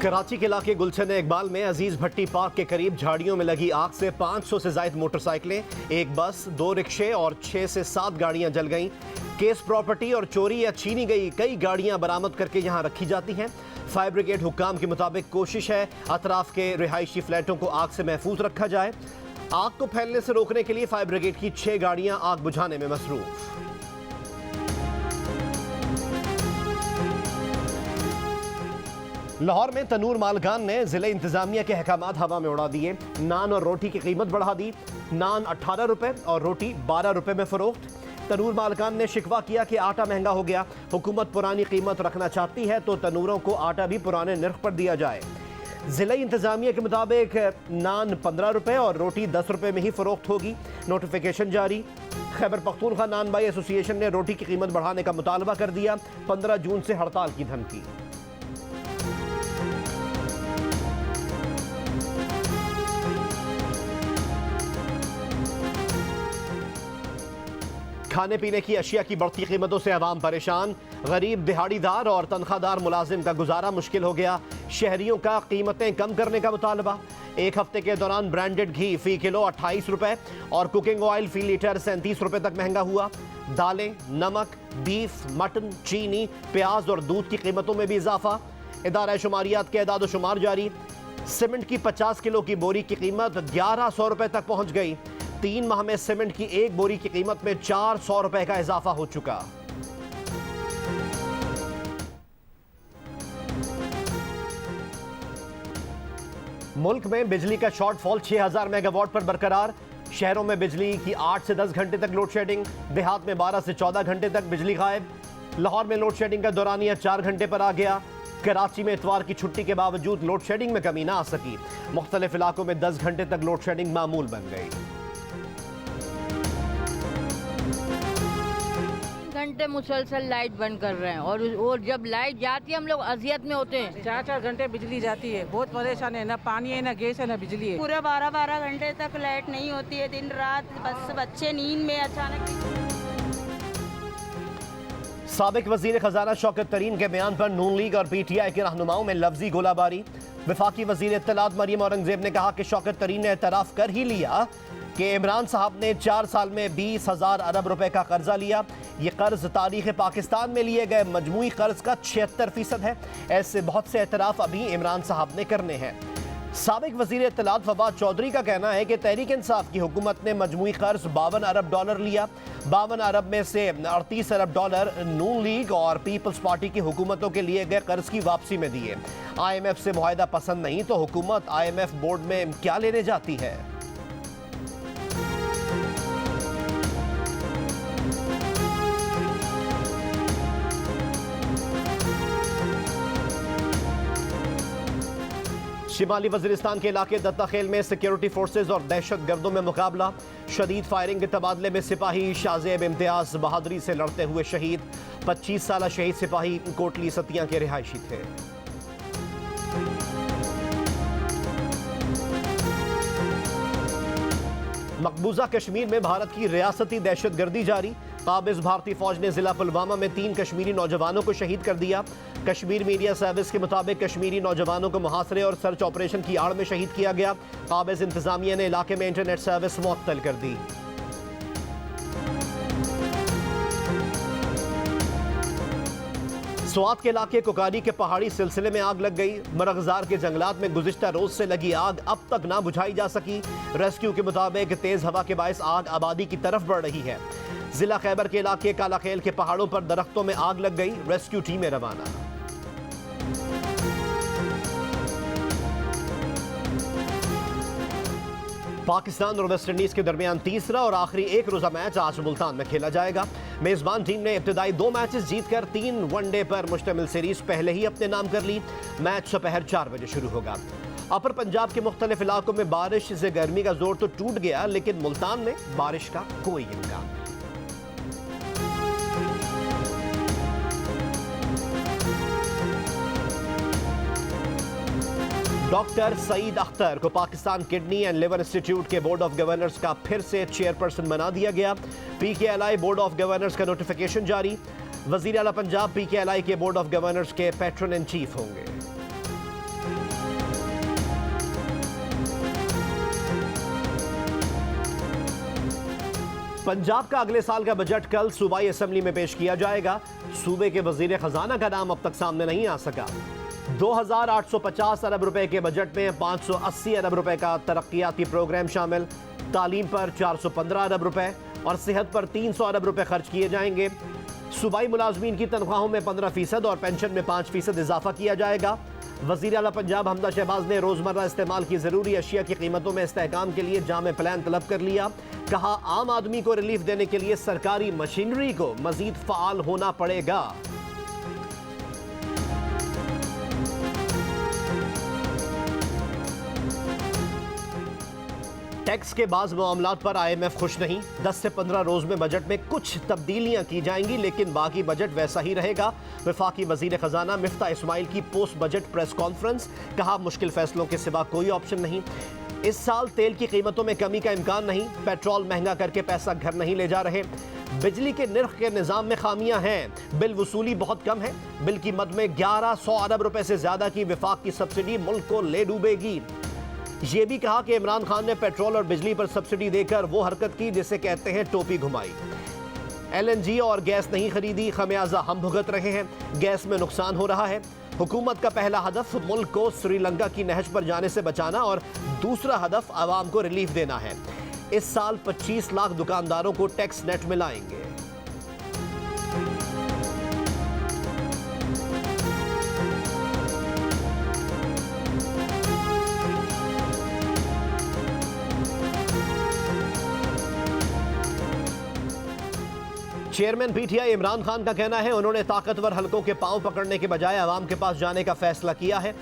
कराची के इलाके गुलशन इकबाल में अजीज भट्टी पार्क के करीब झाड़ियों में लगी आग से 500 से ज्यादा मोटरसाइकिलें, एक बस, 2 रिक्शे और 6 से 7 गाड़ियां जल गईं। केस प्रॉपर्टी और चोरी या छीनी गई कई गाड़ियां बरामद करके यहां रखी जाती हैं। फायर ब्रिगेड हुक्काम के मुताबिक कोशिश है अतराफ के रिहायशी फ्लैटों को आग से महफूज रखा जाए। आग को फैलने से रोकने के लिए फायर ब्रिगेड की 6 गाड़ियां आग बुझाने में मसरूफ। लाहौर में तनूर मालकान ने जिले इंतजामिया के अहकामात हवा में उड़ा दिए। नान और रोटी की कीमत बढ़ा दी। नान 18 रुपए और रोटी 12 रुपए में फरोख्त। तनूर मालकान ने शिकवा किया कि आटा महंगा हो गया। हुकूमत पुरानी कीमत रखना चाहती है तो तनूरों को आटा भी पुराने निर्ख पर दिया जाए। जिले इंतजामिया के मुताबिक नान 15 रुपए और रोटी 10 रुपए में ही फरोख्त होगी। नोटिफिकेशन जारी। खैबर पख्तूनख्वा नान बाई एसोसिएशन ने रोटी की कीमत बढ़ाने का मुतालबा कर दिया। 15 जून से हड़ताल की धमकी। खाने पीने की अशिया की बढ़ती कीमतों से अवाम परेशान। गरीब दिहाड़ीदार और तनख्वाहदार मुलाजिम का गुजारा मुश्किल हो गया। शहरियों का कीमतें कम करने का मुतालबा। एक हफ्ते के दौरान ब्रांडेड घी फी किलो 28 रुपए और कुकिंग ऑयल फी लीटर 37 रुपए तक महंगा हुआ। दालें, नमक, बीफ, मटन, चीनी, प्याज और दूध की कीमतों में भी इजाफा। इदारा शुमारियात के एदाद शुमार जारी। सीमेंट की 50 किलो की बोरी की कीमत 1100 रुपए तक पहुंच गई। 3 माह में सीमेंट की एक बोरी की कीमत में 400 रुपए का इजाफा हो चुका। मुल्क में बिजली का शॉर्टफॉल 6000 मेगावाट पर बरकरार। शहरों में बिजली की 8 से 10 घंटे तक लोड शेडिंग। देहात में 12 से 14 घंटे तक बिजली गायब। लाहौर में लोड शेडिंग का दौरानिया 4 घंटे पर आ गया। कराची में इतवार की छुट्टी के बावजूद लोड शेडिंग में कमी ना आ सकी। मुख्तलिफ इलाकों में 10 घंटे तक लोड शेडिंग मामूल बन गई। घंटे मुसलसल लाइट बंद कर रहे हैं और जब लाइट जाती है हम लोग अजियत में होते हैं। 4-4 घंटे बिजली जाती है, बहुत परेशान है। ना पानी है, ना गैस है, ना बिजली है। पूरा 12-12 घंटे तक लाइट नहीं होती है दिन रात। बस बच्चे नींद में अचानक। साबिक वजीर खजाना शौकत तरीन के बयान पर नून लीग और PTI के रहनुमाओं में लफ्जी गोलाबारी। वफाकी वजीर इत्तलात मरियम औरंगजेब ने कहा कि शौकत तरीन ने एतराफ़ कर ही लिया कि इमरान साहब ने 4 साल में 20,000 अरब रुपए का कर्जा लिया। ये कर्ज तारीख पाकिस्तान में लिए गए मजमूई कर्ज का 76% है। ऐसे बहुत से एतराफ़ अभी इमरान साहब ने करने हैं। साबिक वजीर इत्तलात फवाद चौधरी का कहना है कि तहरीक इंसाफ की हुकूमत ने मजमूई कर्ज $52 अरब लिया। 52 अरब में से $38 अरब नून लीग और पीपल्स पार्टी की हुकूमतों के लिए गए कर्ज की वापसी में दिए। IMF से मुआहदा पसंद नहीं तो हुकूमत IMF बोर्ड में क्या लेने जाती है। शिमाली वजीरिस्तान के इलाके दत्ताखेल में सिक्योरिटी फोर्सेज और दहशत गर्दों में मुकाबला। शदीद फायरिंग के तबादले में सिपाही शाहजेब इम्तियाज बहादुरी से लड़ते हुए शहीद। 25 साला शहीद सिपाही कोटली सतिया के रिहायशी थे। मकबूजा कश्मीर में भारत की रियासती दहशत गर्दी जारी। काबिज भारतीय फौज ने जिला पुलवामा में 3 कश्मीरी नौजवानों को शहीद कर दिया। कश्मीर मीडिया सर्विस के मुताबिक कश्मीरी नौजवानों को मुहासरे और सर्च ऑपरेशन की आड़ में शहीद किया गया। काबिज इंतजामिया ने इलाके में इंटरनेट सर्विस मुअत्तल कर दी। स्वात के इलाके कोकारी के पहाड़ी सिलसिले में आग लग गई। मरगजार के जंगलात में गुज़िश्ता रोज से लगी आग अब तक ना बुझाई जा सकी। रेस्क्यू के मुताबिक तेज हवा के बायस आग आबादी की तरफ बढ़ रही है। जिला खैबर के इलाके कालाखेल के पहाड़ों पर दरख्तों में आग लग गई। रेस्क्यू टीमें रवाना। पाकिस्तान और वेस्ट इंडीज के दरमियान तीसरा और आखिरी एक रोजा मैच आज मुल्तान में खेला जाएगा। मेजबान टीम ने इब्तदाई 2 मैचेस जीतकर 3 वनडे पर मुश्तमिल सीरीज पहले ही अपने नाम कर ली। मैच दोपहर 4 बजे शुरू होगा। अपर पंजाब के मुख्तलिफ इलाकों में बारिश से गर्मी का जोर तो टूट गया, लेकिन मुल्तान में बारिश का कोई इम्कान नहीं। डॉक्टर सईद अख्तर को Pakistan kidney and liver institute के बोर्ड ऑफ गवर्नर्स का फिर से चेयरपर्सन बना दिया गया। PKLI बोर्ड ऑफ गवर्नर्स का नोटिफिकेशन जारी। वजीर आला पंजाब PKLI के बोर्ड ऑफ गवर्नर्स के पैट्रन इन चीफ होंगे। पंजाब का अगले साल का बजट कल सूबाई असेंबली में पेश किया जाएगा। सूबे के वजीर खजाना का नाम अब तक सामने नहीं आ सका। 2850 अरब रुपए के बजट में 580 अरब रुपए का तरक्याती प्रोग्राम शामिल, तालीम पर 415 अरब रुपए और सेहत पर 300 अरब रुपए खर्च किए जाएंगे। सूबाई मुलाजमीन की तनख्वाहों में 15% और पेंशन में 5% इजाफा किया जाएगा। वजीर आला पंजाब हमदा शहबाज ने रोजमर्रा इस्तेमाल की जरूरी अशिया की कीमतों में इस्तेहकाम के लिए जामे प्लान तलब कर लिया। कहा, आम आदमी को रिलीफ देने के लिए सरकारी मशीनरी को मजीद फाल होना पड़ेगा। टैक्स के बाद मामलात पर IMF खुश नहीं। 10 से 15 रोज में बजट में कुछ तब्दीलियां की जाएंगी, लेकिन बाकी बजट वैसा ही रहेगा। वफाकी वजीर खजाना मिफ्ता इस्माइल की पोस्ट बजट प्रेस कॉन्फ्रेंस। कहा, मुश्किल फैसलों के सिवा कोई ऑप्शन नहीं। इस साल तेल की कीमतों में कमी का इम्कान नहीं। पेट्रोल महंगा करके पैसा घर नहीं ले जा रहे। बिजली के निर्ख के निजाम में खामियां हैं। बिल वसूली बहुत कम है। बिल की मद में 1100 अरब रुपए से ज्यादा की विफाक की सब्सिडी मुल्क को ले डूबेगी। ये भी कहा कि इमरान खान ने पेट्रोल और बिजली पर सब्सिडी देकर वो हरकत की जिसे कहते हैं टोपी घुमाई। LNG और गैस नहीं खरीदी, खमियाजा हम भुगत रहे हैं। गैस में नुकसान हो रहा है। हुकूमत का पहला हदफ मुल्क को श्रीलंका की नहज पर जाने से बचाना और दूसरा हदफ आवाम को रिलीफ देना है। इस साल 25 लाख दुकानदारों को टैक्स नेट में लाएंगे। चेयरमैन PTI इमरान खान का कहना है, उन्होंने ताकतवर हलकों के पांव पकड़ने के बजाय आवाम के पास जाने का फैसला किया है।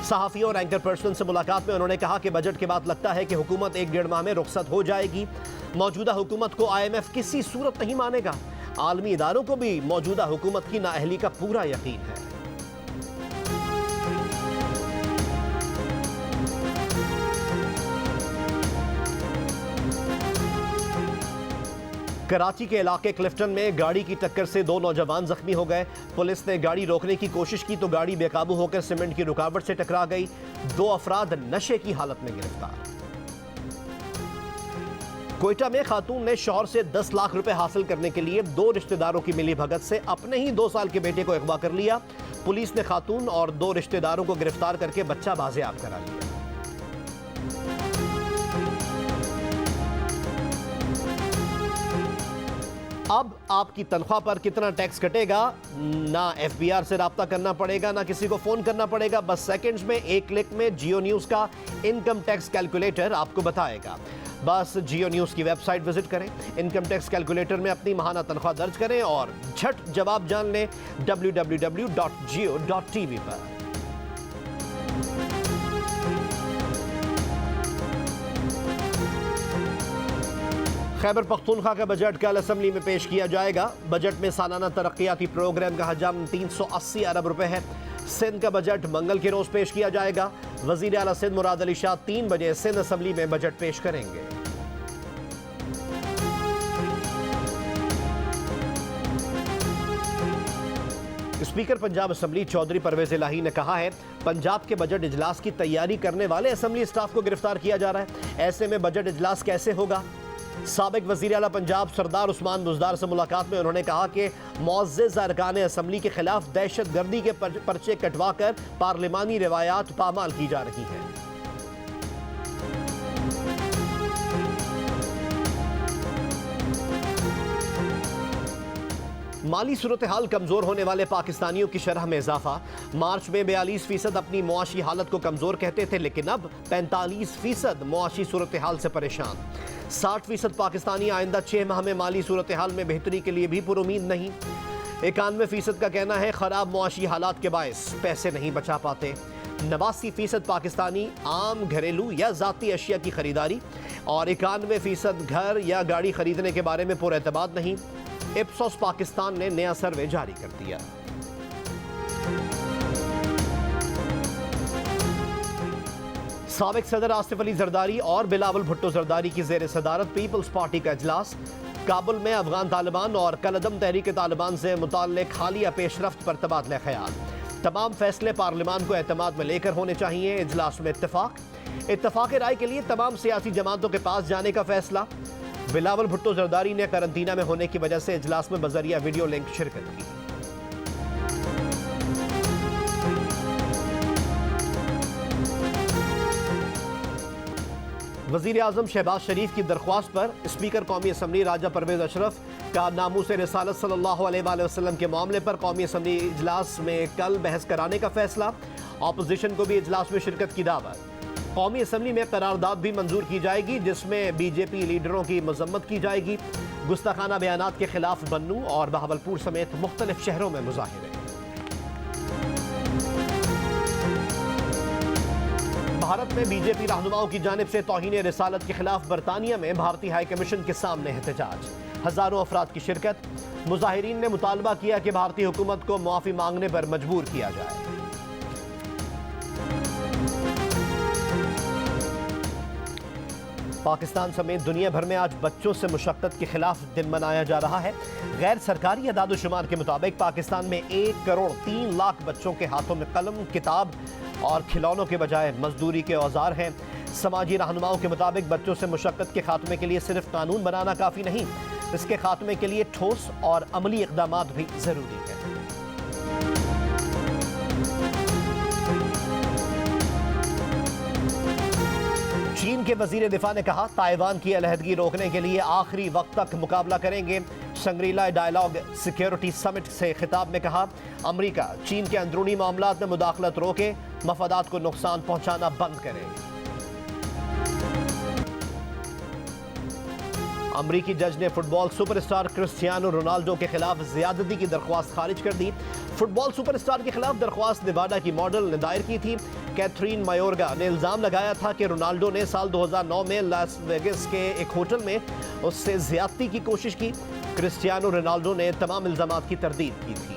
सहाफियों और एंकर पर्सन से मुलाकात में उन्होंने कहा कि बजट के बाद लगता है कि हुकूमत 1-1.5 माह में रुखसत हो जाएगी। मौजूदा हुकूमत को IMF किसी सूरत नहीं मानेगा। आलमी इदारों को भी मौजूदा हुकूमत की नाअहली का पूरा यकीन है। कराची के इलाके क्लिफ्टन में गाड़ी की टक्कर से 2 नौजवान जख्मी हो गए। पुलिस ने गाड़ी रोकने की कोशिश की तो गाड़ी बेकाबू होकर सीमेंट की रुकावट से टकरा गई। 2 अफराद नशे की हालत में गिरफ्तार। कोयटा में खातून ने शौहर से 10 लाख रुपए हासिल करने के लिए 2 रिश्तेदारों की मिली भगत से अपने ही 2 साल के बेटे को अगवा कर लिया। पुलिस ने खातून और 2 रिश्तेदारों को गिरफ्तार करके बच्चा बाजियाब करा लिया। अब आपकी तनख्वाह पर कितना टैक्स कटेगा, ना FBR से राब्ता करना पड़ेगा, ना किसी को फोन करना पड़ेगा। बस सेकंड्स में, एक क्लिक में जियो न्यूज का इनकम टैक्स कैलकुलेटर आपको बताएगा। बस जियो न्यूज की वेबसाइट विजिट करें, इनकम टैक्स कैलकुलेटर में अपनी माहाना तनख्वाह दर्ज करें और झट जवाब जान लें www.jio.tv पर। खैबर पख्तूनख्वा का बजट कल असेंबली में पेश किया जाएगा। बजट में सालाना तरक्याती प्रोग्राम का हजम 380 अरब रुपए है। सिंध का बजट मंगल के रोज पेश किया जाएगा। वजीर आला सिंध मुराद अली शाह 3 बजे सिंध असेंबली में बजट पेश करेंगे। स्पीकर पंजाब असेंबली चौधरी परवेज इलाही ने कहा है, पंजाब के बजट इजलास की तैयारी करने वाले असेंबली स्टाफ को गिरफ्तार किया जा रहा है। ऐसे में बजट इजलास कैसे होगा। साबिक वजीर आला पंजाब सरदार उस्मान बुज़दार से मुलाकात में उन्होंने कहा कि मुअज़्ज़िज़ अरकान असेंबली के खिलाफ दहशत गर्दी के पर्चे कटवा कर पार्लिमानी रिवायात पामाल की जा रही हैं। माली सूरत हाल कमजोर होने वाले पाकिस्तानियों की शरह में इजाफा। मार्च में 42% अपनी मुआशी हालत को कमजोर कहते थे, लेकिन अब 45% मुआशी सूरत हाल से परेशान। 60% पाकिस्तानी आइंदा 6 माह में माली सूरत हाल में बेहतरी के लिए भी पुरुमीद नहीं। 91% का कहना है खराब मुआशी हालात के बायस पैसे नहीं बचा पाते। 89% पाकिस्तानी आम घरेलू या जाती अशिया की खरीदारी और 91% घर या गाड़ी खरीदने के बारे में पुरएतमाद नहीं। इप्सोस पाकिस्तान ने नया सर्वे जारी कर दिया। साबिक सदर आसिफ अली जरदारी और बिलावल भुट्टो जरदारी की जेर सदारत पीपल्स पार्टी का इजलास। काबुल में अफगान तालिबान और कलअदम तहरीक तालिबान से मुताल्लिक हालिया पेशरफ्त पर तबादला ख्याल। तमाम फैसले पार्लिमान को एतमाद में लेकर होने चाहिए। इजलास में इत्तफाक राय के लिए तमाम सियासी जमातों के पास जाने का फैसला। बिलावल भुट्टो जरदारी ने करंतना में होने की वजह से इजलास में बजरिया वीडियो लिंक शिरकत की। वजीर आजम शहबाज शरीफ की दरख्वास्त पर स्पीकर कौमी असम्बली राजा परवेज अशरफ का नामूस रिसालत सल्लल्लाहु अलैहि वसल्लम के मामले पर कौमी असम्बली इजलास में कल बहस कराने का फैसला। ऑपोजिशन को भी इजलास में शिरकत की दावत। कौमी असम्बली में करारदाद भी मंजूर की जाएगी जिसमें बीजेपी लीडरों की मजम्मत की जाएगी। गुस्ताखाना बयानात के खिलाफ बन्नू और बहावलपुर समेत मुख्तलिफ शहरों में मुजाहिरे। भारत में बीजेपी रहनुमाओं की जानिब से तौहीन रिसालत के खिलाफ बरतानिया में भारतीय हाई कमीशन के सामने एहतजाज। हजारों अफराद की शिरकत। मुजाहिरीन ने मुतालबा किया कि भारतीय हुकूमत को मुआफी मांगने पर मजबूर किया जाए। पाकिस्तान समेत दुनिया भर में आज बच्चों से मुशक्कत के खिलाफ दिन मनाया जा रहा है। गैर सरकारी अदाद-ओ-शुमार के मुताबिक पाकिस्तान में 1 करोड़ 3 लाख बच्चों के हाथों में कलम, किताब और खिलौनों के बजाय मजदूरी के औजार हैं। समाजी रहनुमाओं के मुताबिक बच्चों से मुशक्कत के खात्मे के लिए सिर्फ कानून बनाना काफ़ी नहीं, इसके खात्मे के लिए ठोस और अमली इक़दाम भी ज़रूरी है। चीन के वजीर दिफा ने कहा ताइवान की अलहदगी रोकने के लिए आखिरी वक्त तक मुकाबला करेंगे। शंग्रीला डायलॉग सिक्योरिटी समिट से खिताब में कहा अमरीका चीन के अंदरूनी मामलात में मुदाखलत रोके, मफादात को नुकसान पहुंचाना बंद करे। अमरीकी जज ने फुटबॉल सुपरस्टार क्रिस्टियानो रोनाल्डो के खिलाफ ज्यादती की दरख्वास्त खारिज कर दी। फुटबॉल सुपरस्टार के खिलाफ दरख्वास्त नेवाडा की मॉडल ने दायर की थी। कैथरीन मायोर्गा ने इल्जाम लगाया था कि रोनाल्डो ने साल 2009 में लास वेगास के एक होटल में उससे ज्यादती की कोशिश की। क्रिस्टियानो रोनाल्डो ने तमाम इल्जामात की तरदीद की थी।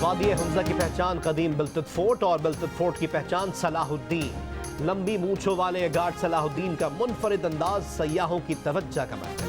वादी हमजा की पहचान कदीम बिलतुत फोर्ट और बिलतुत फोर्ट की पहचान सलाहुद्दीन। लंबी मूंछों वाले गार्ड सलाहुद्दीन का मुनफरिद अंदाज सयाहों की तवज्जो का मरकज।